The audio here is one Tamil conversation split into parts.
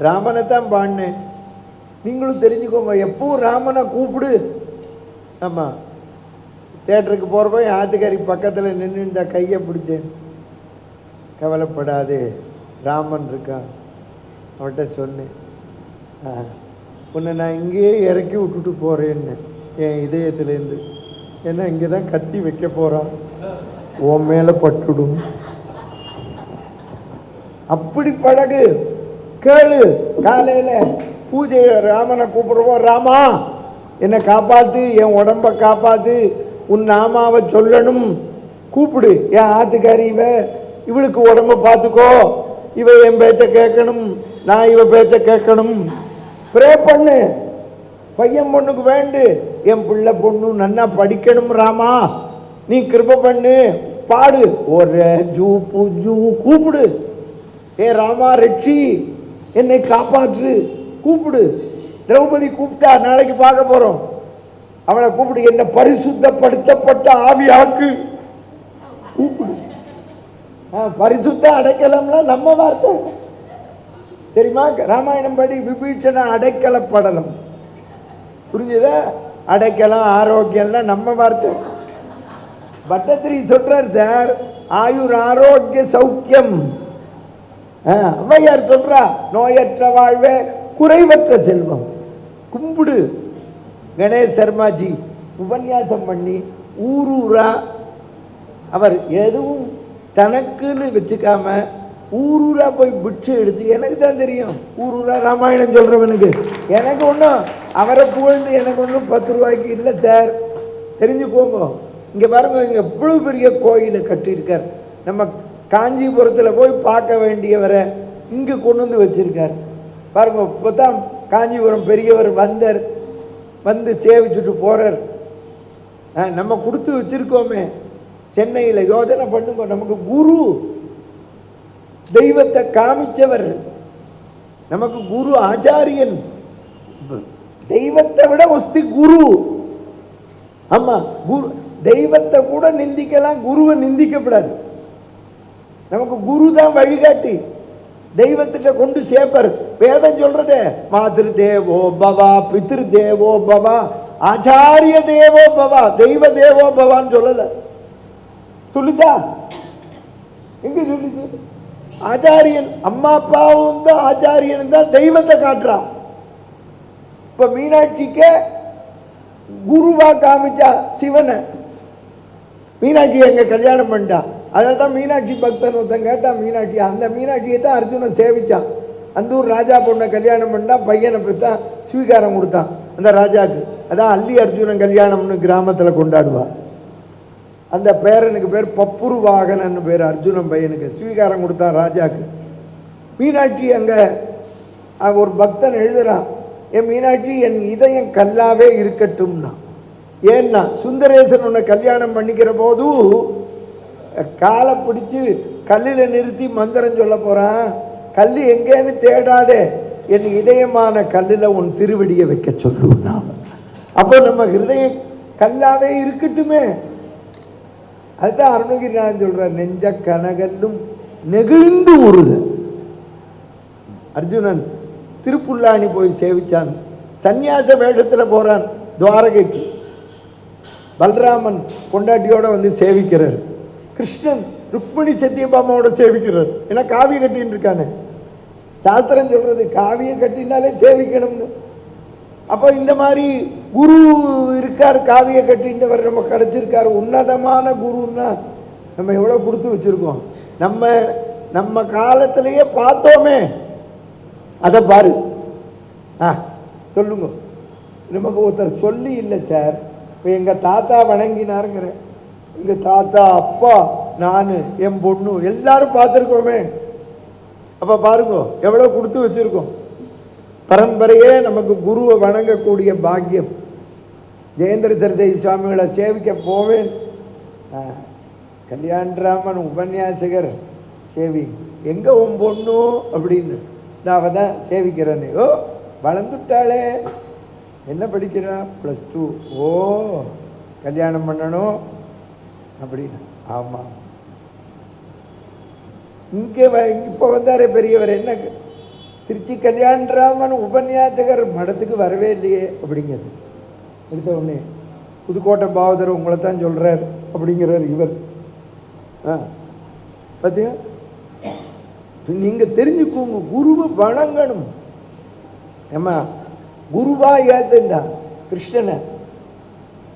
ராமனை தான் பாடினேன். நீங்களும் தெரிஞ்சுக்கோங்க, எப்பவும் ராமனை கூப்பிடு. ஆமாம், தேட்டருக்கு போகிறப்போ என் ஆத்துக்காரி பக்கத்தில் நின்று இந்த கையை பிடிச்சேன். கவலைப்படாது, ராமன் இருக்கான். அவன்கிட்ட சொன்னேன், உன்னை நான் இங்கேயே இறக்கி விட்டுட்டு போகிறேன்னு என் இதயத்துலேருந்து. ஏன்னா இங்கே தான் கத்தி வைக்க போகிறான், உன் மேலே பட்டுடும். அப்படி பழகு, கேளு. காலையில் பூஜை ராமனை கூப்பிடுவோம், ராமா என்னை காப்பாற்று, என் உடம்பை காப்பாற்று, உன் நாமாவை சொல்லணும், கூப்பிடு. என் ஆத்துக்காரி இவளுக்கு உடம்பை பார்த்துக்கோ, இவ என் பேச்சை கேட்கணும், நான் இவ பேச்சை கேட்கணும். ப்ரே பண்ணு. பையன் பொண்ணுக்கு வேண்டு, என் பிள்ளை பொண்ணு நன்னா படிக்கணும் ராமா, நீ கிருபை பண்ணு. பாடு, ஒரு ஜூ புஜூ கூப்பிடு. ஏ ராமா ரட்சி, என்னை காப்பாற்று, கூப்பிடு. திரௌபதி கூப்பிட்டா, நாளைக்கு பார்க்க போறோம். அவளை கூப்பிடு, என்ன பரிசுத்தப்படுத்தப்பட்ட ஆவியாக்கு, கூப்பிடு. பரிசுத்த அடைக்கலம்லாம் நம்ம வார்த்தை தெரியுமா? ராமாயணம் படி விபீஷண அடைக்கலப்படலம், புரிஞ்சுதா? அடைக்கலம் ஆரோக்கியம்லாம் நம்ம வார்த்தை. பட்டத்திரி சொல்றார் சார், ஆயுர் ஆரோக்கிய சௌக்கியம். அம்மையார் சொல்றா, நோயற்ற வாழ்வே குறைவற்ற செல்வம். கும்பிடு. கணேஷ் சர்மாஜி உபன்யாசம் பண்ணி ஊரூரா, அவர் எதுவும் தனக்குன்னு வச்சுக்காம ஊரூரா போய் பிட்சை எடுத்து, எனக்கு தான் தெரியும் ஊரூரா ராமாயணம் சொல்றவனுக்கு. எனக்கு ஒன்றும் அவரை புகழ்ந்து எனக்கு ஒன்றும் 10 ரூபாய்க்கு இல்லை சார், தெரிஞ்சுக்கோங்க. இங்கே பாருங்க, இங்கே எவ்வளவு பெரிய கோயிலை கட்டியிருக்கார். நம்ம காஞ்சிபுரத்தில் போய் பார்க்க வேண்டியவரை இங்கே கொண்டு வந்து வச்சிருக்கார் பாருங்க. இப்போ தான் காஞ்சிபுரம் பெரியவர் வந்தார், வந்து சேவிச்சுட்டு போறார். நம்ம கொடுத்து வச்சிருக்கோமே சென்னையில். யோஜனை பண்ணுங்க, நமக்கு குரு தெய்வத்தை காமிச்சவர், நமக்கு குரு ஆச்சாரியன். தெய்வத்தை விட ஒஸ்தி குரு. ஆமா, குரு தெய்வத்தை கூட நிந்திக்கலாம், குருவை நிந்திக்கப்படாது. நமக்கு குரு தான் வழிகாட்டி, தெய்வத்திட்ட கொண்டு சேர்ப்பார். வேதம் சொல்றதே, மாதிரு தேவோ பவா, பித்ரு தேவோ பவா, ஆச்சாரிய தேவோ பவா, தெய்வ தேவோ பவான்னு சொல்லல. சொல்லுதா? எங்க சொல்லுது? ஆச்சாரியன், அம்மா அப்பாவும் தான் ஆச்சாரியன் தான் தெய்வத்தை காட்டுறான். இப்ப மீனாட்சிக்கு குருவா காமிச்சா சிவனை. மீனாட்சி எங்க கல்யாணம் பண்ணிட்டா. அதனால தான் மீனாட்சி பக்தன் ஒருத்தன் கேட்டான் மீனாட்சி. அந்த மீனாட்சியை தான் அர்ஜுனன் சேவிச்சான். அந்த ஊர் ராஜா பொண்ணை கல்யாணம் பண்ணா, பையனை பெற்றான், ஸ்வீகாரம் கொடுத்தான் அந்த ராஜாக்கு. அதான் அல்லி அர்ஜுனன் கல்யாணம்னு கிராமத்தில் கொண்டாடுவார். அந்த பேரனுக்கு பேர் பப்புருவாகனன்னு பேர், அர்ஜுனன் பையனுக்கு ஸ்வீகாரம் கொடுத்தான் ராஜாக்கு. மீனாட்சி அங்கே ஒரு பக்தன் எழுதுறான், என் மீனாட்சி என் இதயம் கல்லாவே இருக்கட்டும்னா. ஏன்னா சுந்தரேசன் உன்னை கல்யாணம் பண்ணிக்கிற போது காலை பிடிச்சு கல்லில் நிறுத்தி மந்திரம் சொல்ல போறான். கல் எங்கேன்னு தேடாதே, என் இதயமான கல்லில் உன் திருவடியை வைக்க சொல்லுனா. அப்போ நம்ம ஹிருதயம் கல்லாவே இருக்கட்டுமே. அதுதான் அருணகிரிநாதன் சொல்றார், நெஞ்ச கனகல்லும் நெகிழ்ந்து உருது. அர்ஜுனன் திருப்புல்லானி போய் சேவிச்சான், சன்னியாச வேஷத்தில் போறான் துவாரகைக்கு. பல்ராமன் பொண்டாட்டியோட வந்து சேவிக்கிறார். கிருஷ்ணன் ருக்மிணி சத்தியபாமாவோட சேவிக்கிறார். ஏன்னா காவிய கட்டின்னு இருக்கானே. சாஸ்திரம் சொல்றது காவிய கட்டினாலே சேவிக்கணும்னு. அப்போ இந்த மாதிரி குரு இருக்கார், காவிய கட்டின்றவர் நம்ம கிடைச்சிருக்காரு. உன்னதமான குருன்னா நம்ம எவ்வளோ கொடுத்து வச்சிருக்கோம். நம்ம காலத்திலேயே பார்த்தோமே, அதை பாரு. சொல்லுங்க. நமக்கு ஒருத்தர் சொல்லி இல்லை சார். இப்போ எங்கள் தாத்தா வணங்கினாருங்கிற, எங்கள் தாத்தா, அப்பா, நான், என் பொண்ணு எல்லாரும் பார்த்துருக்கோமே. அப்போ பாருங்க எவ்வளோ கொடுத்து வச்சிருக்கோம். பரம்பரையே நமக்கு குருவை வணங்கக்கூடிய பாக்கியம். ஜெயேந்திர சரஸ்வதி சுவாமிகளை சேவிக்க போவேன். கல்யாணராமன் உபன்யாசகர் சேவி, எங்கே உன் பொண்ணு அப்படின்னு. நான் தான் சேவிக்கிறேன்னு. ஓ வளர்ந்துட்டாளே, என்ன படிக்கிறா? +2. ஓ கல்யாணம் பண்ணணும் அப்படின்னு. ஆமாம். இங்கே இப்போ வந்தாரே பெரியவர், என்ன திருச்சி கல்யாணராமன் உபன்யாசகர் மடத்துக்கு வரவே இல்லையே அப்படிங்கிறது. எடுத்த உடனே புதுக்கோட்டை பாவதர் உங்களை தான் சொல்கிறார் அப்படிங்கிறார் இவர். பார்த்தீங்க, நீங்கள் தெரிஞ்சுக்கோங்க, குருவை வணங்கணும். ஏம்மா குருவா ஏத்துண்டா கிருஷ்ணனை.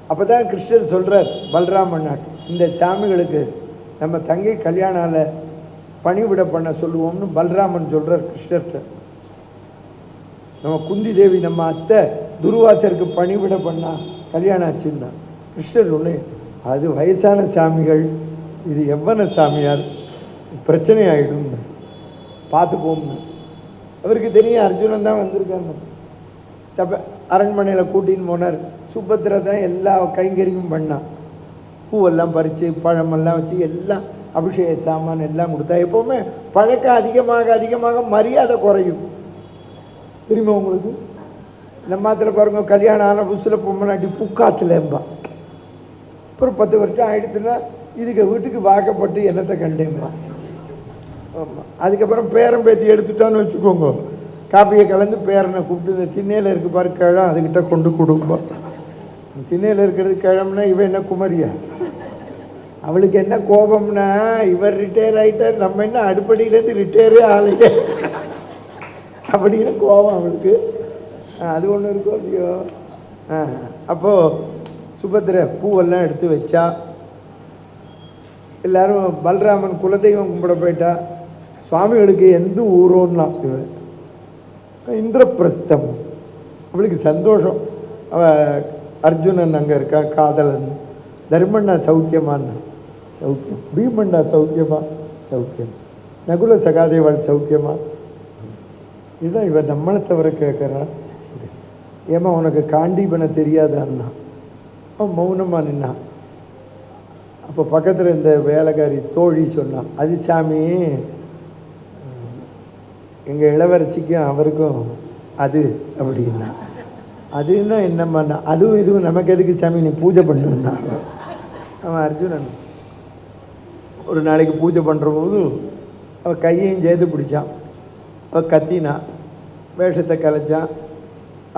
அப்போ தான் கிருஷ்ணர் சொல்கிறார் பலராமன் நாட்டு, இந்த சாமிகளுக்கு நம்ம தங்கை கல்யாணால பணிவிட பண்ண சொல்லுவோம்னு பலராமன் சொல்கிறார் கிருஷ்ணர்கிட்ட. நம்ம குந்தி தேவி நம்ம அத்தை துருவாசருக்கு பணிவிட பண்ணா கல்யாணம் ஆச்சுன்னா கிருஷ்ணர் ஒன்று, அது வயசான சாமிகள், இது எவ்வன சாமியார், பிரச்சனை ஆகிடும், பார்த்துப்போம்னு. அவருக்கு தெரியும் அர்ஜுனன் தான் வந்திருக்காங்க. சபை அரண்மனையில் கூட்டின்னு போனார். சுபத்திரை தான் எல்லா கைங்கரியும் பண்ணான். பூவெல்லாம் பறித்து பழமெல்லாம் வச்சு எல்லாம் அபிஷேக சாமான் எல்லாம் கொடுத்தா. எப்போவுமே பழக்கம் அதிகமாக அதிகமாக மரியாதை குறையும். தெரியுமா உங்களுக்கு? நம்ம மாத்திர பாருங்க, கல்யாணம் ஆன புதுசில் பொம்மனாட்டி புக்காத்துலம்பா. அப்புறம் 10 வருஷம் ஆகிடுச்சுன்னா இதுக்கு வீட்டுக்கு வாக்கப்பட்டு என்னத்தை கண்டேன்பா. ஆமாம், அதுக்கப்புறம் பேரம் பேத்தி எடுத்துட்டான்னு வச்சுக்கோங்க, காப்பியை கலந்து பேரனை கூப்பிட்டு இந்த திண்ணையில் இருக்கு பாரு கிழம், அதுக்கிட்ட கொண்டு கொடுப்பா. திண்ணையில் இருக்கிறது கிழம்னா இவன் என்ன குமரியா? அவளுக்கு என்ன கோபம்னா, இவர் ரிட்டையர் ஆகிட்டார், நம்ம என்ன அடுப்படியிலேருந்து ரிட்டையரே ஆளுங்க அப்படின்னு கோபம் அவளுக்கு. அது ஒன்று இருக்கோ இல்லையோ. அப்போது சுபத்திரை பூவெல்லாம் எடுத்து வச்சா. எல்லாரும் பலராமன் குலதெய்வம் கும்பிட போயிட்டா. சுவாமிகளுக்கு எந்த ஊரோன்னா இவன் இந்திரபிரஸ்தம். அவளுக்கு சந்தோஷம். அவ அர்ஜுனன் அங்கே இருக்கா, காதலன். தர்மண்ணா சௌக்கியமானா சௌக்கியம், பீமண்ணா சௌக்கியமா சௌக்கியம், நகுல சகாதேவாள் சௌக்கியமா. இதுதான் இவன் நம்மளை தவிர கேட்குறா. ஏமா உனக்கு காண்டீபனை தெரியாதான்னா அவன் மௌனமாக நின்னான். அப்போ பக்கத்தில் இந்த வேலைக்காரி தோழி சொன்னான், அது சாமி எங்கள் இளவரசிக்கும் அவருக்கும் அது அப்படின்னா. அதுன்னா என்னம்மாண்ணா, அதுவும் இதுவும் நமக்கு எதுக்கு சாமி, நீ பூஜை பண்ணுன்னா. அவன் அர்ஜுனன் ஒரு நாளைக்கு பூஜை பண்ணுற போது அவள் கையையும் சேர்த்து பிடிச்சான். அவள் கத்தினான், வேஷத்தை கலைச்சான்.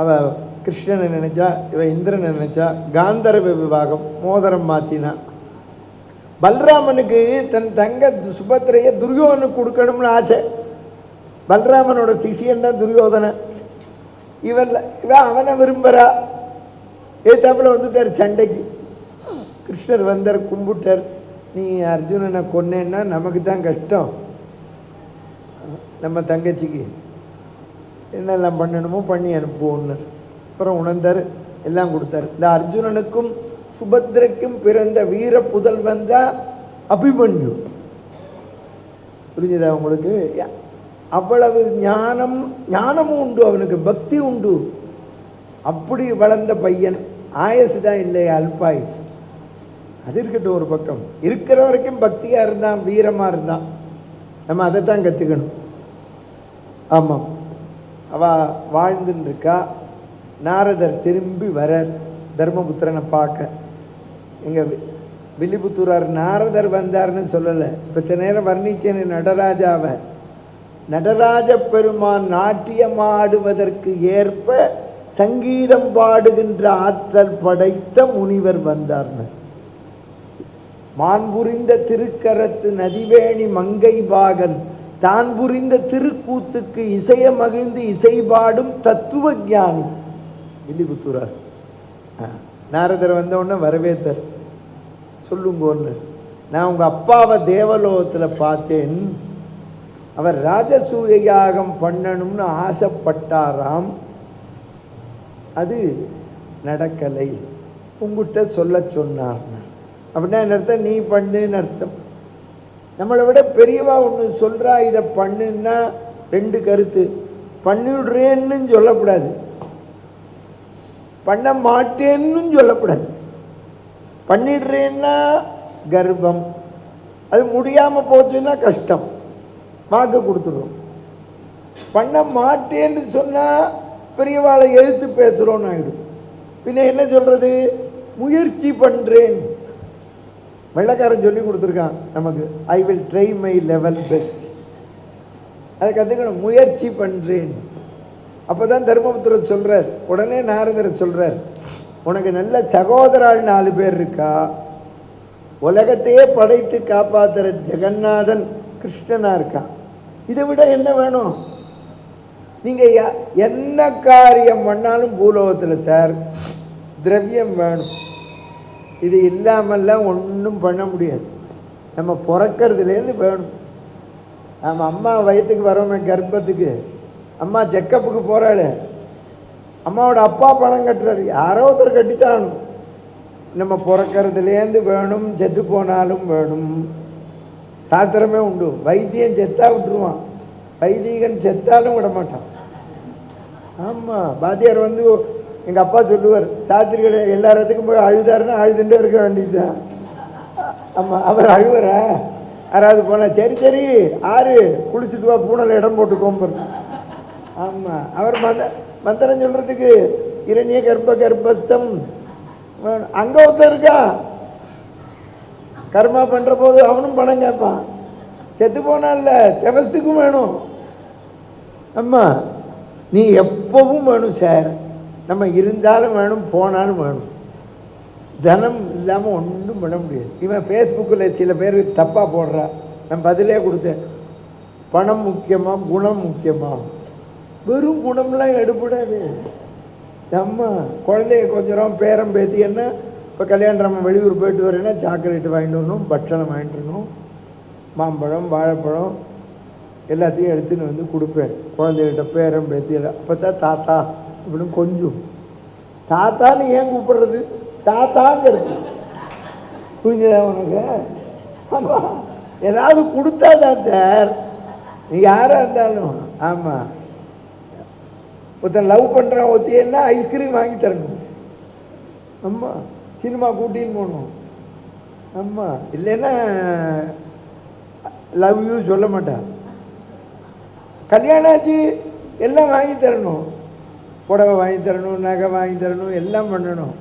அவள் கிருஷ்ணனை நினச்சா, இவன் இந்திரனை நினச்சா. காந்தரவ விவாகம், மோதிரம் மாற்றினான். பலராமனுக்கு தன் தங்க சுபத்திரையை துரியோதனுக்கு கொடுக்கணும்னு ஆசை. பலராமனோட சிஷியன் தான் துரியோதனை. இவன் அவனை விரும்புகிறா. ஏத்தாப்புல வந்துட்டார் சண்டைக்கு. கிருஷ்ணர் வந்தார், கும்பிட்டார். நீ அர்ஜுனனை கொன்னேன்னா நமக்கு தான் கஷ்டம், நம்ம தங்கச்சிக்கு என்னெல்லாம் பண்ணணுமோ பண்ணி அனுப்புவோன்னு. அப்புறம் உணர்ந்தார், எல்லாம் கொடுத்தார். இந்த அர்ஜுனனுக்கும் சுபத்திரைக்கும் பிறந்த வீர புதல்வன் தான் அபிமன்யு. புரிஞ்சுதா உங்களுக்கு? அவ்வளவு ஞானமும் உண்டு அவனுக்கு, பக்தி உண்டு. அப்படி வளர்ந்த பையன். ஆயசு தான் இல்லை, அல்பாயுசு. அது இருக்கட்டும் ஒரு பக்கம். இருக்கிற வரைக்கும் பக்தியாக இருந்தான், வீரமாக இருந்தான். நம்ம அதைத்தான் கற்றுக்கணும். ஆமாம், அவள் வாழ்ந்துன்னு இருக்கா. நாரதர் திரும்பி வரார் தர்மபுத்திரனை பார்க்க. எங்கள் வில்லிபுத்தூரார் நாரதர் வந்தார்னு சொல்லலை. இப்போ நேரம் வர்ணிச்சேன்னு நடராஜாவை. நடராஜ பெருமான் நாட்டியமாடுவதற்கு ஏற்ப சங்கீதம் பாடுகின்ற ஆற்றல் படைத்த முனிவர் வந்தார்னு. மான் புரிந்த திருக்கரத்து நதிவேணி மங்கை பாகன் தான் புரிந்த திருக்கூத்துக்கு இசைய மகிழ்ந்து இசை பாடும் தத்துவ ஞானி வில்லிபுத்தூரார். நாரதர் வந்தவுடனே வரவேற்றார். சொல்லுங்கன்னு, நான் உங்கள் அப்பாவை தேவலோகத்தில் பார்த்தேன், அவர் ராஜசூய யாகம் பண்ணணும்னு ஆசைப்பட்டாராம், அது நடக்கலை, உங்ககிட்ட சொல்ல சொன்னார். அப்படின்னா என்ன அர்த்தம்? நீ பண்ணுன்னு அர்த்தம். நம்மளை விட பெரியவா ஒன்று சொல்கிறா, இதை பண்ணுன்னா 2 கருத்து. பண்ணிவிடுறேன்னு சொல்லக்கூடாது, பண்ண மாட்டேன்னு சொல்லக்கூடாது. பண்ணிடுறேன்னா கர்ப்பம், அது முடியாமல் போச்சுன்னா கஷ்டம், வாக்கு கொடுத்துருவோம். பண்ண மாட்டேன்னு சொன்னால் பெரியவாளை எதிர்த்து பேசுகிறோன்னு ஆகிடும். பின்ன என்ன சொல்கிறது? முயற்சி பண்ணுறேன். வெள்ளைக்காரன் சொல்லி கொடுத்துருக்கான் நமக்கு, I will try my level best. அதை கற்றுக்கணும். முயற்சி பண்ணுறேன். அப்போ தான் தர்மபுத்திரர் சொல்கிறார். உடனே நாரதர் சொல்கிறார், உனக்கு நல்ல சகோதரால் 4 பேர் இருக்கா, உலகத்தையே படைத்து காப்பாற்றுற ஜெகநாதன் கிருஷ்ணனாக இருக்கான், இதை விட என்ன வேணும்? நீங்கள் என்ன காரியம் பண்ணாலும் பூலோகத்தில் சார் திரவியம் வேணும். இது இல்லாமல்லாம் ஒன்றும் பண்ண முடியாது. நம்ம பிறக்கிறதுலேருந்து வேணும். நம்ம அம்மா வயிற்றுக்கு வரோமே, கர்ப்பத்துக்கு அம்மா செக்கப்புக்கு போகிறாள், அம்மாவோட அப்பா பணம் கட்டுறாரு, யாரோ ஒருத்தர் கட்டித்தான். நம்ம பிறக்கிறதுலேருந்து வேணும், செத்து போனாலும் வேணும். சாஸ்திரமே உண்டு, வைத்தியன் செத்தா விட்டுருவான், வைதிகன் செத்தாலும் விட மாட்டான். ஆமாம், பாத்தியார் வந்து எங்கள் அப்பா சொல்லுவார், சாஸ்திரிகள் எல்லாத்துக்கும் போய் அழுதாருன்னா அழுதுண்டே இருக்க வேண்டியதுதான். ஆமாம், அவர் அழுவரா? யாராவது போனால் சரி சரி ஆறு குளிச்சுட்டு வா, பூனையில் இடம் போட்டு கோம்பர். ஆமாம், அவர் மந்திரம் சொல்கிறதுக்கு இரணிய கர்ப்பஸ்தம் வேணும். அங்கே ஒருத்தர் இருக்கா, கர்மா பண்ணுற போது அவனும் பணம் கேட்பான். செத்து போனால தெவஸ்துக்கும் வேணும். அம்மா நீ எப்பவும் வேணும் சார். நம்ம இருந்தாலும் வேணும், போனாலும் வேணும். தனம் இல்லாமல் ஒன்றும் பண்ண முடியாது. இவன் ஃபேஸ்புக்கில் சில பேர் தப்பாக போடுறா, நான் பதிலே கொடுத்தேன். பணம் முக்கியமாக குணம் முக்கியமாக? வெறும் குணம்லாம் எடுப்படாது. நம்ம குழந்தைய கொஞ்சம் பேரம் பேத்தி என்ன, இப்போ கல்யாணம் நம்ம வெளியூர் போயிட்டு வரேன்னா சாக்லேட்டு வாங்கிட்டு வரணும், பட்சணம் வாங்கிட்டு வரணும், மாம்பழம் வாழைப்பழம் எல்லாத்தையும் எடுத்துன்னு வந்து கொடுப்பேன் குழந்தைகிட்ட, பேரம் பேத்தி எல்லாம். அப்போ தான் தாத்தா இப்படின்னு கொஞ்சம் தாத்தான்னு ஏன் கூப்பிடுறது? தாத்தாங்கிறது புரிஞ்சதா உனக்கு? ஆமாம், ஏதாவது கொடுத்தா தான் சார், நீ யாராக இருந்தாலும். ஆமாம், ஒருத்தன் லவ் பண்ணுறான் ஒத்தியன்னா ஐஸ்கிரீம் வாங்கி தரணும். ஆமாம், சினிமா கூட்டின்னு போகணும். ஆமாம், இல்லைன்னா லவ் யூ சொல்ல மாட்டான். கல்யாணம் ஆச்சு எல்லாம் வாங்கி தரணும், புடவை வாங்கி தரணும், நகை வாங்கி தரணும், எல்லாம் பண்ணணும்.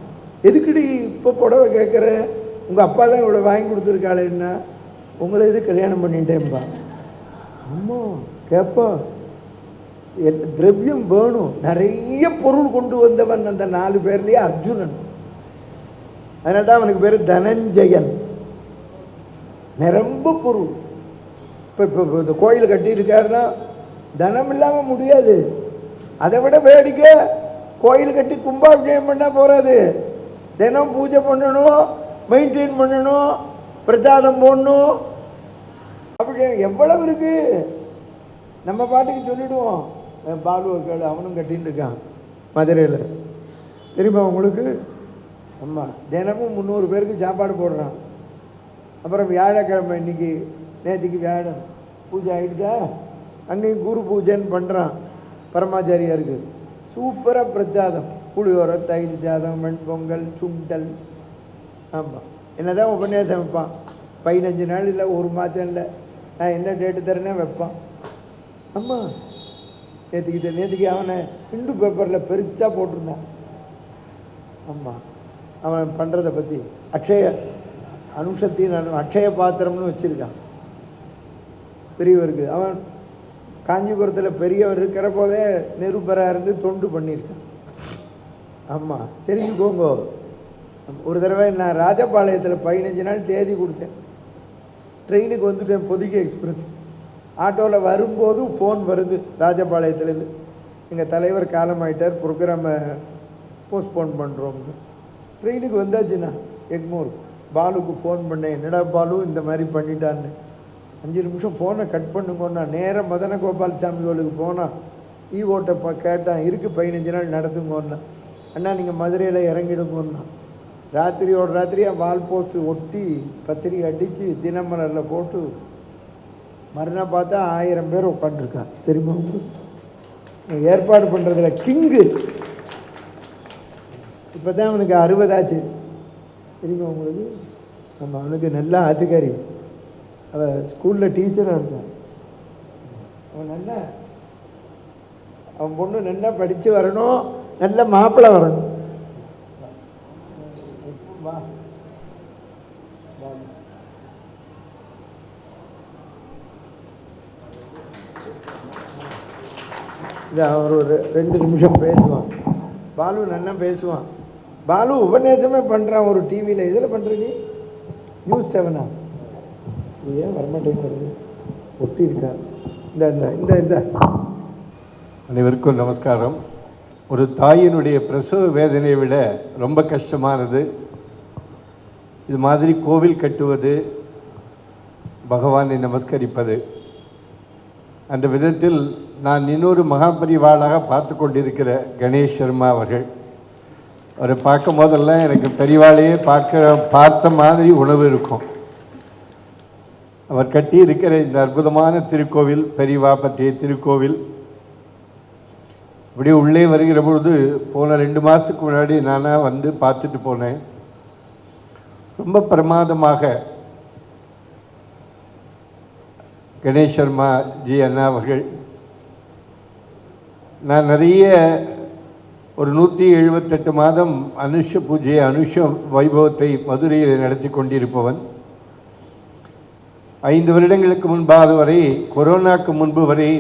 எதுக்குடி இப்போ புடவை கேட்குற? உங்கள் அப்பா தான் இவ்வளோ வாங்கி கொடுத்துருக்காளேன்னா, உங்களை எது கல்யாணம் பண்ணிட்டேன்பா. ஆமாம் கேட்போம். திரவியம் வேணும். நிறைய பொருள் கொண்டு வந்தவன் அந்த 4 பேர்லேயே அர்ஜுனன். அதனால தான் அவனுக்கு பேர் தனஞ்சயன். நிரம்ப பொருள். இப்போ இந்த கோயில் கட்டியிருக்காருன்னா தனம் இல்லாமல் முடியாது. அதை விட வேடிக்கை, கோயில் கட்டி கும்பாபிஷேகம் பண்ணால் போகாது, தினம் பூஜை பண்ணணும், மெயின்டைன் பண்ணணும், பிரசாதம் போடணும். அப்படி எவ்வளவு இருக்கு. நம்ம பாட்டுக்கு சொல்லிடுவோம், பாலுவர்கள் அவனும் கட்டின்னு இருக்கான் மதுரையில், தெரியுமா உங்களுக்கு? ஆமாம், தினமும் 300 பேருக்கு சாப்பாடு போடுறான். அப்புறம் வியாழக்கிழமை, இன்னைக்கு நேற்றுக்கு வியாழன் பூஜை ஆகிடுதா, அன்னைக்கு குரு பூஜைன்னு பண்ணுறான் பரமாச்சாரியாருக்கு. சூப்பராக பிரசாதம், புளியோரை, தயிர் சாதம், வெண்பொங்கல், சுண்டல். ஆமாம், என்ன தான் உபன்யாசம் வைப்பான். 15 நாள் இல்லை, 1 மாதம் இல்லை, நான் என்ன டேட்டு தரேன்னே வைப்பான். ஆமாம், நேற்றுக்கு அவனை ஹிந்து பேப்பரில் பெருசாக போட்டிருந்தான். ஆமாம், அவன் பண்ணுறதை பற்றி அக்ஷய அனுஷத்தின் அக்ஷய பாத்திரம்னு வச்சுருக்கான் பெரியவருக்கு. அவன் காஞ்சிபுரத்தில் பெரியவர் இருக்கிற போதே நிருபராக இருந்து தொண்டு பண்ணியிருக்கான். ஆமாம், தெரிஞ்சுக்கோங்க. ஒரு தடவை நான் ராஜபாளையத்தில் 15 நாள் தேதி கொடுத்தேன். ட்ரெயினுக்கு வந்துட்டேன், பொதிகை எக்ஸ்பிரஸ். ஆட்டோவில் வரும்போது ஃபோன் வருது ராஜபாளையத்துலேருந்து, எங்கள் தலைவர் காலமாயிட்டார், ப்ரோக்ராமை போஸ்ட்போன் பண்ணுறோம்னு. ட்ரெயினுக்கு வந்தாச்சுண்ணா எக்மோர். பாலுக்கு ஃபோன் பண்ணேன், என்னடா பாலு இந்த மாதிரி பண்ணிட்டான்னு. 5 நிமிஷம் ஃபோனை கட் பண்ணுங்கண்ணா. நேராக மதன கோபால் சாமி கோளுக்கு போனால் ஈவோட்டை கேட்டான், இருக்குது 15 நாள் நடத்துங்கண்ணா. அண்ணா நீங்கள் மதுரையில் இறங்கிடுங்கண்ணா. ராத்திரியோட ராத்திரியாக வால் போஸ்ட்டு ஒட்டி பத்திரிக்கை அடித்து தினமலரில் போட்டு மறுநாள் பார்த்தா 1000 பேர் உட்காந்துருக்கான். தெரியுமா உங்களுக்கு? ஏற்பாடு பண்ணுறதுல கிங்கு. இப்போ தான் அவனுக்கு 60 ஆச்சு. தெரியுமா உங்களுக்கு? நம்ம அவனுக்கு நல்லா ஆத்துக்காரி, அவள் ஸ்கூலில் டீச்சராக இருக்கான். அவன் பொண்ணு நல்லா படித்து வரணும், நல்ல மாப்பிள்ளை வரணும். வா வா இது அவர் ஒரு 2 நிமிஷம் பேசுவான். பாலு நல்லா பேசுவான். பாலு உபநேசமே பண்ணுறான் ஒரு டிவியில். இதில் பண்ணுற நீ நியூஸ் 7 இது ஏன் வரமாட்டேங்கிறது? ஒட்டி இருக்கா? இந்த இந்த இந்த இந்த அனைவருக்கும் நமஸ்காரம். ஒரு தாயினுடைய பிரசவ வேதனையை விட ரொம்ப கஷ்டமானது இது மாதிரி கோவில் கட்டுவது, பகவானை நமஸ்கரிப்பது. அந்த விதத்தில் நான் இன்னொரு மகாபரிவாளாக பார்த்து கொண்டிருக்கிற கணேஷ் சர்மா அவர்கள், அவரை பார்க்கும் போதெல்லாம் எனக்கு பெரிவாளையே பார்த்த மாதிரி உணவு இருக்கும். அவர் கட்டி இருக்கிற இந்த அற்புதமான திருக்கோவில், பெரிவா பற்றிய திருக்கோவில், இப்படி உள்ளே வருகிற பொழுது போன 2 மாதத்துக்கு முன்னாடி நானாக வந்து பார்த்துட்டு போனேன். ரொம்ப பிரமாதமாக கணேஷ் சர்மா ஜி அண்ணா அவர்கள், நான் நிறைய ஒரு 178 மாதம் அனுஷ பூஜை, அனுஷ வைபவத்தை மதுரையில் நடத்தி கொண்டிருப்பவன். 5 வருடங்களுக்கு முன்பாக வரை, கொரோனாக்கு முன்பு வரை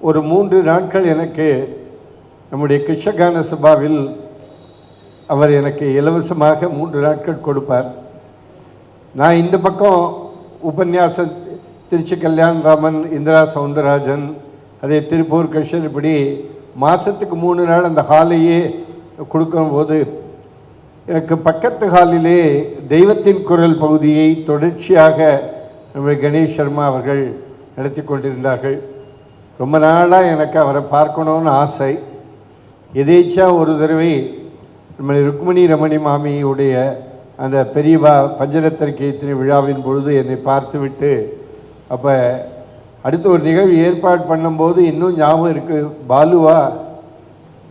ஒரு 3 நாட்கள் எனக்கு நம்முடைய கிருஷ்ணகான சபாவில் அவர் எனக்கு இலவசமாக 3 நாட்கள் கொடுப்பார். நான் இந்த பக்கம் உபன்யாசம் திருச்சி கல்யாணராமன், இந்திரா சவுந்தரராஜன், அதே திருப்பூர் கிருஷ்ணன், இப்படி மாதத்துக்கு 3 நாள் அந்த ஹாலையே கொடுக்கும்போது எனக்கு பக்கத்து ஹாலிலே தெய்வத்தின் குரல் பகுதியை தொடர்ச்சியாக நம்முடைய கணேஷ் சர்மா அவர்கள் நடத்தி கொண்டிருந்தார்கள். ரொம்ப நாளாக எனக்கு அவரை பார்க்கணுன்னு ஆசை. எதேச்சா ஒரு தடவை நம்ம ருக்மணி ரமணி மாமியுடைய அந்த பெரியவா பஞ்சரத்திர கீர்த்தனை விழாவின் பொழுது என்னை பார்த்துவிட்டு, அப்போ அடுத்த ஒரு நிகழ்வு ஏற்பாடு பண்ணும்போது இன்னும் ஞாபகம் இருக்குது, பாலுவா,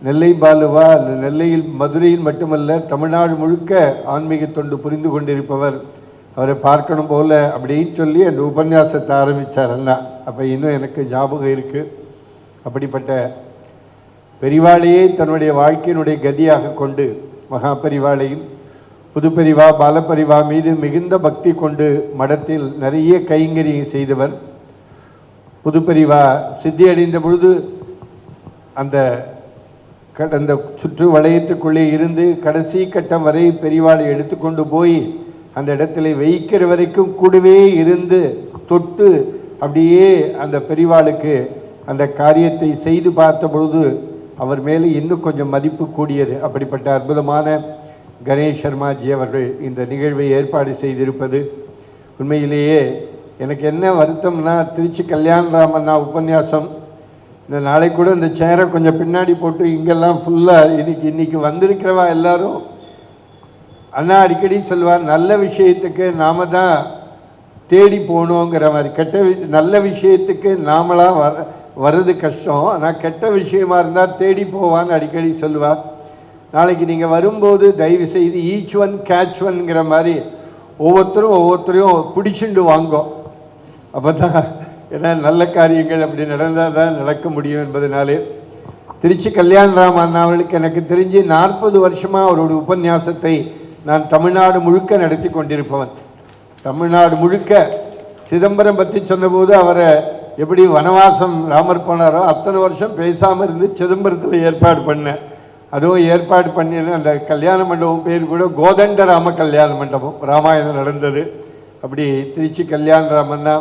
நெல்லை பாலுவா, அந்த நெல்லையில் மதுரையில் மட்டுமல்ல தமிழ்நாடு முழுக்க ஆன்மீக தொண்டு புரிந்து கொண்டிருப்பவர், அவரை பார்க்கணும் போல் அப்படின்னு சொல்லி அந்த உபன்யாசத்தை ஆரம்பித்தார் அண்ணா. அப்போ இன்னும் எனக்கு ஞாபகம் இருக்குது. அப்படிப்பட்ட பெரிவாளையே தன்னுடைய வாழ்க்கையினுடைய கதியாக கொண்டு மகாபரிவாளையும் புதுப்பெரிவா பாலப்பரிவா மீது மிகுந்த பக்தி கொண்டு மடத்தில் நிறைய கைங்கரியம் செய்தவர். புதுப்பெரிவா சித்தி அடைந்த பொழுது அந்த கடந்த சுற்று வளையத்துக்குள்ளே இருந்து கடைசி கட்டம் வரை பெரிவாளை எடுத்துக்கொண்டு போய் அந்த இடத்துல வைக்கிற வரைக்கும் கூடவே இருந்து தொட்டு அப்படியே அந்த பெரிவாளுக்கு அந்த காரியத்தை செய்து பார்த்த பொழுது அவர் மேலே இன்னும் கொஞ்சம் மதிப்பு கூடியது. அப்படிப்பட்ட அற்புதமான கணேஷ் சர்மாஜி அவர்கள் இந்த நிகழ்வை ஏற்பாடு செய்திருப்பது உண்மையிலேயே எனக்கு என்ன வருத்தம்னா, திருச்சி கல்யாணராமண்ணா உபன்யாசம் இந்த நாளை கூட இந்த சேரை கொஞ்சம் பின்னாடி போட்டு இங்கெல்லாம் ஃபுல்லாக இன்னைக்கு வந்திருக்கிறவா எல்லாரும் அண்ணா அடிக்கடி சொல்லுவார், நல்ல விஷயத்துக்கு நாம் தான் தேடி போகணுங்கிற மாதிரி. நல்ல விஷயத்துக்கு நாமளாக வர்றது கஷ்டம், ஆனால் கெட்ட விஷயமா இருந்தால் தேடி போவான்னு அடிக்கடி சொல்லுவார். நாளைக்கு நீங்கள் வரும்போது தயவு செய்து ஈச் ஒன் கேட்ச் ஒன்ங்கிற மாதிரி ஒவ்வொருத்தரையும் பிடிச்சிண்டு வாங்கோ. அப்போ தான் ஏன்னா நல்ல காரியங்கள் அப்படி நடந்தால் தான் நடக்க முடியும் என்பதனாலே திருச்சி கல்யாணராம அண்ணா அவர்களுக்கு எனக்கு தெரிஞ்சு 40 வருஷமாக அவருடைய உபன்யாசத்தை நான் தமிழ்நாடு முழுக்க நடத்தி கொண்டிருப்பவன். தமிழ்நாடு முழுக்க சிதம்பரம் பற்றி சொன்னபோது அவரை எப்படி வனவாசம் ராமர் போனாரோ அத்தனை வருஷம் பேசாமல் இருந்து சிதம்பரத்தில் ஏற்பாடு பண்ணேன். அதுவும் ஏற்பாடு பண்ணின அந்த கல்யாண மண்டபம் பேர் கூட கோதண்ட ராம கல்யாண மண்டபம், ராமாயணம் நடந்தது. அப்படி திருச்சி கல்யாணராமன்னா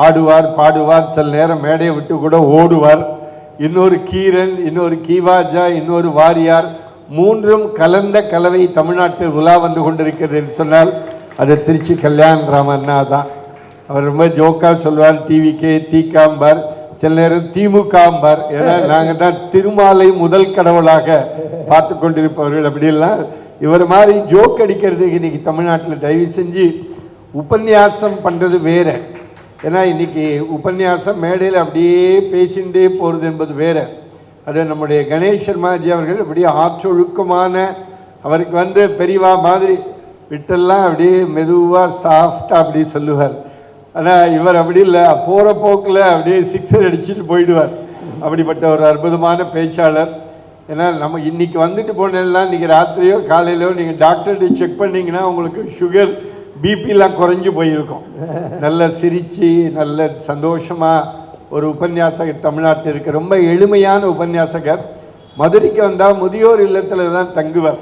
ஆடுவார், பாடுவார், சில நேரம் மேடையை விட்டு கூட ஓடுவார். இன்னொரு கீரன், இன்னொரு கீவாஜா, இன்னொரு வாரியார், 3ம் கலந்த கலவை தமிழ்நாட்டில் உலா வந்து கொண்டிருக்கிறது என்று சொன்னால் அது திருச்சி கல்யாணராமன்னா தான். அவர் ரொம்ப ஜோக்காக சொல்வார், டிவிக்கே தீக்காம்பார், சில நேரம் திமுகம்பார். ஏன்னா நாங்கள் தான் திருமாலை முதல் கடவுளாக பார்த்து கொண்டிருப்பவர்கள். அப்படியெல்லாம் இவர் மாதிரி ஜோக் அடிக்கிறதுக்கு இன்றைக்கி தமிழ்நாட்டில் தயவு செஞ்சு உபன்யாசம் பண்ணுறது வேறு. ஏன்னா இன்றைக்கி உபன்யாசம் மேடையில் அப்படியே பேசிகிட்டே போகிறது என்பது வேறு. அது நம்முடைய கணேஷ் சர்மாஜி அவர்கள் அப்படியே ஆற்றொழுக்கமான, அவருக்கு பெரியவா மாதிரி விட்டெல்லாம் அப்படியே மெதுவாக சாஃப்டாக அப்படி சொல்லுவார். ஆனால் இவர் அப்படி இல்லை, போகிற போக்கில் அப்படியே 6 அடிச்சுட்டு போயிடுவார். அப்படிப்பட்ட ஒரு அற்புதமான பேச்சாளர். ஏன்னா நம்ம இன்றைக்கி வந்துட்டு போனேன்னா இன்றைக்கி ராத்திரியோ காலையிலோ நீங்கள் டாக்டர்கிட்ட செக் பண்ணிங்கன்னா உங்களுக்கு சுகர் பிபிலாம் குறைஞ்சி போயிருக்கும். நல்ல சிரித்து நல்ல சந்தோஷமாக ஒரு உபன்யாசகர் தமிழ்நாட்டில் இருக்க, ரொம்ப எளிமையான உபன்யாசகர். மதுரைக்கு வந்தால் முதியோர் இல்லத்தில் தான் தங்குவார்.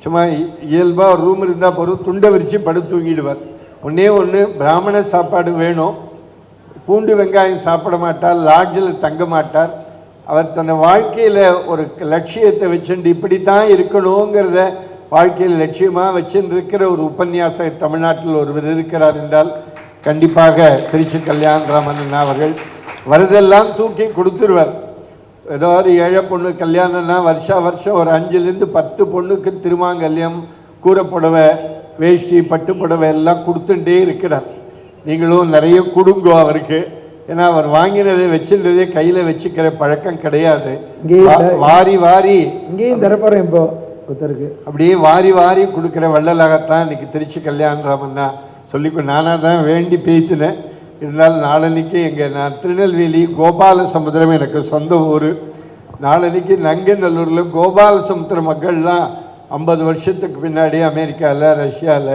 சும்மா இயல்பாக ஒரு ரூம் இருந்தால் போதும், துண்டை விரித்து படுத்து தூங்கிடுவார். ஒன்று பிராமண சாப்பாடு வேணும், பூண்டு வெங்காயம் சாப்பிட மாட்டார், லாட்ஜில் தங்க மாட்டார். அவர் தன் வாழ்க்கையில் ஒரு லட்சியத்தை வச்சுட்டு இப்படித்தான் இருக்கணுங்கிறத வாழ்க்கையில் லட்சியமாக வச்சுட்டு இருக்கிற ஒரு உபன்யாசகர் தமிழ்நாட்டில் ஒருவர் இருக்கிறார் என்றால் கண்டிப்பாக திருச்சி கல்யாணராமன் அவர்கள். வரதெல்லாம் தூக்கி கொடுத்துருவார். ஏதோ ஒரு ஏழை பொண்ணு கல்யாணம்னா வருஷம் ஒரு 5லேருந்து 10 பொண்ணுக்கு திருமாங்கல்யம், கூரைப்புடவை, வேஷ்டி, பட்டுப்புடவை எல்லாம் கொடுத்துட்டே இருக்கிறார். நீங்களும் நிறைய கொடுங்கோ அவருக்கு. ஏன்னா அவர் வாங்கினதை வச்சுன்றதே கையில் வச்சுக்கிற பழக்கம் கிடையாது. வாரி வாரி இங்கேயும் தரப்போகிறேன் இப்போ ஒருத்தருக்கு அப்படியே வாரி வாரி கொடுக்குற வள்ளலாகத்தான் இன்னைக்கு திருச்சி கல்யாணராமன்னா சொல்லிக்கோ. நானாக தான் வேண்டி பேசினேன். இருந்தாலும் நாளன்னைக்கு நான் திருநெல்வேலி கோபாலசமுத்திரம் எனக்கு சொந்த ஊர். நாளன்னைக்கு நங்கநல்லூரில் கோபாலசமுத்திர மக்கள்லாம் 50 வருஷத்துக்கு பின்னாடி அமெரிக்காவில், ரஷ்யாவில்,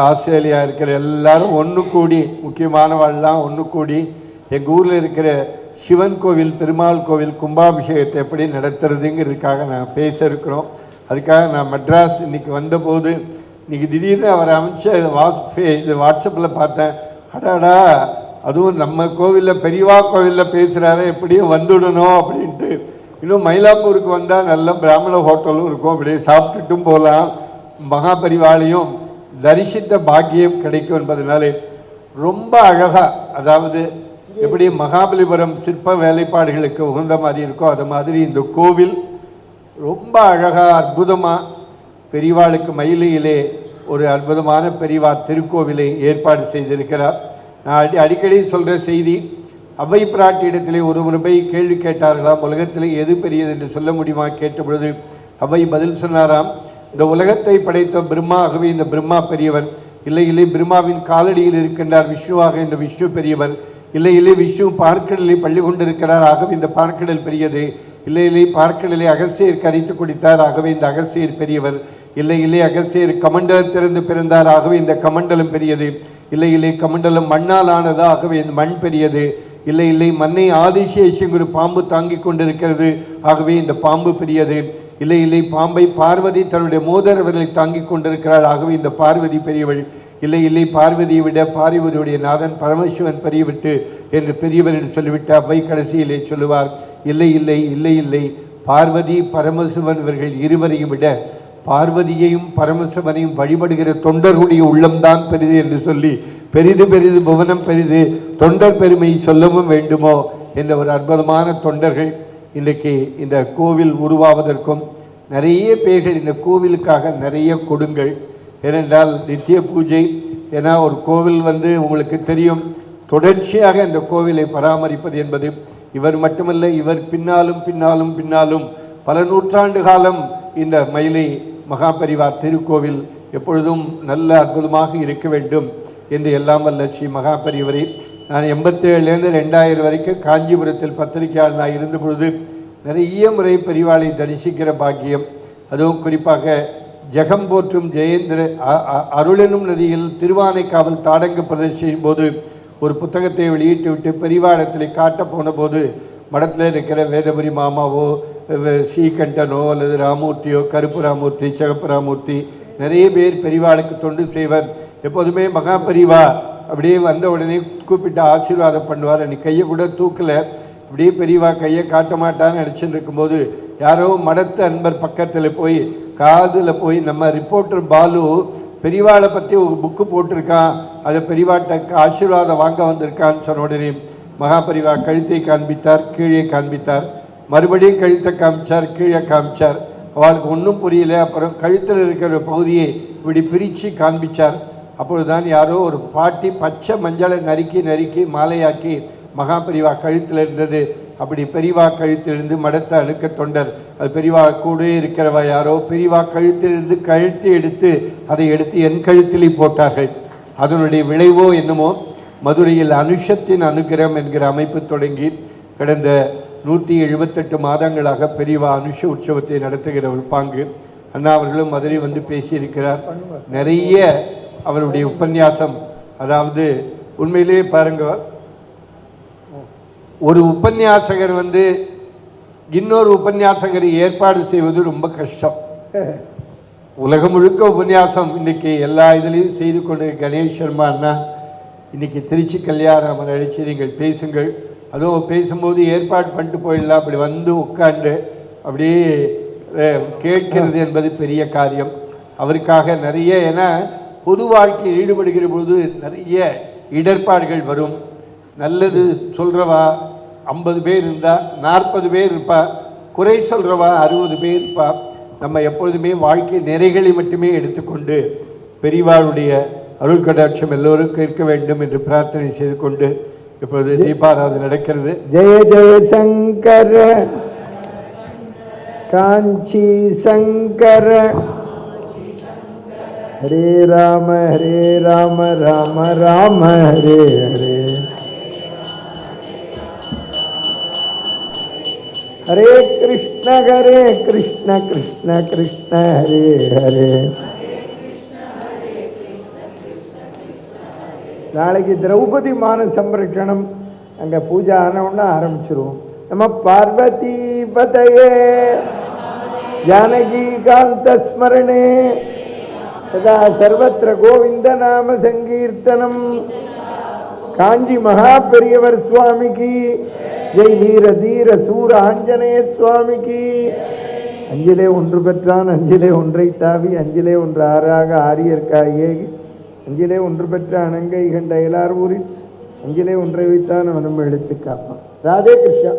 ஆஸ்திரேலியா இருக்கிற எல்லாரும் ஒன்று கூடி, முக்கியமானவாள்லாம் ஒன்று கூடி எங்கள் ஊரில் இருக்கிற சிவன் கோவில், பெருமாள் கோவில் கும்பாபிஷேகத்தை எப்படி நடத்துறதுங்கிறதுக்காக நான் பேச இருக்கிறோம். அதுக்காக நான் மெட்ராஸ் இன்றைக்கி வந்தபோது இன்றைக்கி திடீர்னு அவர் அமைச்ச இது வாட்ஸ்அப்பில் பார்த்தேன். அடாடா, அதுவும் நம்ம கோவிலில், பெரியவா கோவிலில் பேசுகிறாரு, எப்படியும் வந்துடணும் அப்படின்ட்டு. இன்னும் மயிலாப்பூருக்கு வந்தால் நல்ல பிராமண ஹோட்டலும் இருக்கும், அப்படியே சாப்பிட்டுட்டும் போகலாம், மகாபரிவாளையும் தரிசித்த பாக்கியம் கிடைக்கும் என்பதனாலே ரொம்ப அழகாக, அதாவது எப்படி மகாபலிபுரம் சிற்ப வேலைப்பாடுகளுக்கு உகந்த மாதிரி இருக்கோ அது மாதிரி இந்த கோவில் ரொம்ப அழகாக அற்புதமாக பெரியவாளுக்கு மயிலையிலே ஒரு அற்புதமான பெரியவா திருக்கோவிலை ஏற்பாடு செய்திருக்கிறார். நான் அடிக்கடி சொல்கிற செய்தி, அவ்வை பிராட்டியிடத்திலே ஒரு முறை கேள்வி கேட்டார்களாம், உலகத்திலே எது பெரியது என்று சொல்ல முடியுமா கேட்ட பொழுது அவ்வை பதில் சொன்னாராம், இந்த உலகத்தை படைத்த பிரம்மா, ஆகவே இந்த பிரம்மா பெரியவர். இல்லை பிரம்மாவின் காலடியில் இருக்கின்றார் விஷ்ணுவாக, இந்த விஷ்ணு பெரியவர். இல்லை விஷ்ணு பார்க்கடலை பள்ளி கொண்டிருக்கிறார், ஆகவே இந்த பார்க்கடல் பெரியது. இல்லை பார்க்கடலை அகஸ்தியர் கரைத்து குடித்தார், ஆகவே இந்த அகஸ்தியர் பெரியவர். இல்லை அகஸ்தியர் கமண்டலத்திலிருந்து பிறந்தார், ஆகவே இந்த கமண்டலம் பெரியது. இல்லை கமண்டலம் மண்ணால் ஆனதா, ஆகவே இந்த மண் பெரியது. இல்லை மண்ணை ஆதிசேஷங்கிற பாம்பு தாங்கி கொண்டிருக்கிறது, ஆகவே இந்த பாம்பு பெரியது. இல்லை பாம்பை பார்வதி தன்னுடைய மோதிரவர்களை தாங்கி கொண்டிருக்கிறாள், ஆகவே இந்த பார்வதி பெரியவள். இல்லை பார்வதியை விட பார்வதியுடைய நாதன் பரமசிவன் பெரியவிட்டு என்று பெரியவர் என்று சொல்லிவிட்டு அவ்வை கடைசியிலே சொல்லுவார், இல்லை பார்வதி பரமசிவன் இவர்கள் இருவரையும் விட பார்வதியையும் பரமசிவனையும் வழிபடுகிற தொண்டர்களுடைய உள்ளம்தான் பெரிது என்று சொல்லி, பெரிது புவனம் பெரிது, தொண்டர் பெருமை சொல்லவும் வேண்டுமோ என்ற ஒரு அற்புதமான தொண்டர்கள் இன்றைக்கு இந்த கோவில் உருவாவதற்கும் நிறைய பேர்கள் இந்த கோவிலுக்காக நிறைய கொடுங்கள். ஏனென்றால் நித்திய பூஜை, ஏன்னா ஒரு கோவில் உங்களுக்கு தெரியும், தொடர்ச்சியாக இந்த கோவிலை பராமரிப்பது என்பது இவர் மட்டுமல்ல, இவர் பின்னாலும் பல நூற்றாண்டு காலம் இந்த மயிலை மகாபரிவா திருக்கோவில் எப்பொழுதும் நல்ல அற்புதமாக இருக்க வேண்டும் என்று எல்லாம் வல்ல ஸ்ரீ மகாபரிவரை நான் 87லேருந்து 2000 வரைக்கும் காஞ்சிபுரத்தில் பத்திரிகையாளர் நான் இருந்த பொழுது நிறைய முறை பெரிவாளை தரிசிக்கிற பாக்கியம். அதுவும் குறிப்பாக ஜெகம் போற்றும் ஜெயேந்திர அருளெனும் நதியில் திருவானைக்காவல் தாடங்கு பிரதர்ஷிக்கும் போது ஒரு புத்தகத்தை வெளியிட்டு விட்டு பெரிவாளத்தில் காட்ட போன போது மடத்தில் இருக்கிற வேதபுரி மாமாவோ, ஸ்ரீகண்டனோ அல்லது ராமூர்த்தியோ, கருப்பு ராமூர்த்தி, சிகப்பு ராமூர்த்தி, நிறைய பேர் பெரிவாளுக்கு தொண்டு செய்வர். எப்போதுமே மகாபரிவா அப்படியே வந்த உடனே கூப்பிட்டு ஆசீர்வாதம் பண்ணுவார். அன்றைக்கி கையை கூட தூக்கலை, அப்படியே பெரியவா கையை காட்ட மாட்டான்னு நினச்சிட்டு இருக்கும்போது யாரோ மடத்து அன்பர் பக்கத்தில் போய் காதில் போய், நம்ம ரிப்போர்ட்டர் பாலு பெரியவாளை பற்றி ஒரு புக்கு போட்டிருக்கான், அதை பெரியவாட்ட ஆசீர்வாதம் வாங்க வந்திருக்கான்னு சொன்ன உடனே மகாபரிவா கழுத்தை காண்பித்தார், கீழே காண்பித்தார், மறுபடியும் கழுத்தை காமிச்சார், கீழே காமிச்சார். அவளுக்கு ஒன்றும் புரியல. அப்புறம் கழுத்தில் இருக்கிற பகுதியை இப்படி பிரித்து காண்பித்தார். அப்பொழுதுதான் யாரோ ஒரு பாட்டி பச்சை மஞ்சளை நறுக்கி மாலையாக்கி மகாபரிவா கழுத்தில் இருந்தது. அப்படி பெரியவா கழுத்திலிருந்து மடத்த அழுக்க தொண்டர், அது பெரியவா கூட இருக்கிறவா யாரோ பெரியவா கழுத்திலிருந்து கழுத்தை எடுத்து அதை எடுத்து என் கழுத்திலே போட்டார்கள். அதனுடைய விளைவோ என்னமோ மதுரையில் அனுஷத்தின் அனுகிரகம் என்கிற அமைப்பு தொடங்கி கடந்த 178 மாதங்களாக பெரியவா அனுஷ உற்சவத்தை நடத்துகிற ஒரு பாங்கு. அண்ணா அவர்களும் மதுரை பேசியிருக்கிறார். நிறைய அவருடைய உபன்யாசம், அதாவது உண்மையிலே பாருங்க, ஒரு உபன்யாசகர் இன்னொரு உபன்யாசகரை ஏற்பாடு செய்வது ரொம்ப கஷ்டம். உலகம் முழுக்க உபன்யாசம் இன்னைக்கு எல்லா இதுலேயும் செய்து கொண்டு கணேஷ் சர்மா அண்ணா இன்னைக்கு திருச்சி கல்யாணம் அழைச்சி நீங்கள் பேசுங்கள், அதுவும் பேசும்போது ஏற்பாடு பண்ணிட்டு போயிடலாம், அப்படி உட்காந்து அப்படியே கேட்கிறது என்பது பெரிய காரியம். அவருக்காக நிறைய, ஏன்னா பொது வாழ்க்கையில் ஈடுபடுகிற போது நிறைய இடர்பாடுகள் வரும். நல்லது சொல்கிறவா 50 பேர் இருந்தால் 40 பேர் இருப்பா, குறை சொல்கிறவா 60 பேர் இருப்பா. நம்ம எப்பொழுதுமே வாழ்க்கை நிறைகளை மட்டுமே எடுத்துக்கொண்டு பெரியவாளுடைய அருள் கடாட்சம் எல்லோருக்கும் இருக்க வேண்டும் என்று பிரார்த்தனை செய்து கொண்டு இப்பொழுது தீபாராதனை நடக்கிறது. ஜெய ஜெய சங்கர காஞ்சி சங்கர ஹரே ராம ராம ராம ஹரே ஹரே ஹரே கிருஷ்ண கிருஷ்ண கிருஷ்ண ஹரே ஹரே. நாளைக்கு திரௌபதி மான சம்ரட்சணம், அங்கே பூஜை ஆனவுடனே ஆரம்பிச்சிருவோம். நம்ம பார்வதி பதயே ஜானகி காந்த ஸ்மரணே சதா சர்வத்திர கோவிந்த நாம சங்கீர்த்தனம். காஞ்சி மகா பெரியவர் சுவாமிக்கு ஜெய். வீர தீர சூர ஆஞ்சநேய சுவாமிக்கு. அஞ்சிலே ஒன்று பெற்றான் அஞ்சிலே ஒன்றை தாவி அஞ்சிலே ஒன்று ஆறாக ஆரியர்க்காய் ஏகி அஞ்சிலே ஒன்று பெற்ற அனங்கை கண்ட எல்லார் ஊரில் அஞ்சிலே ஒன்றை வைத்தான் அவனும் எடுத்து காப்பான். ராதே கிருஷ்ணா.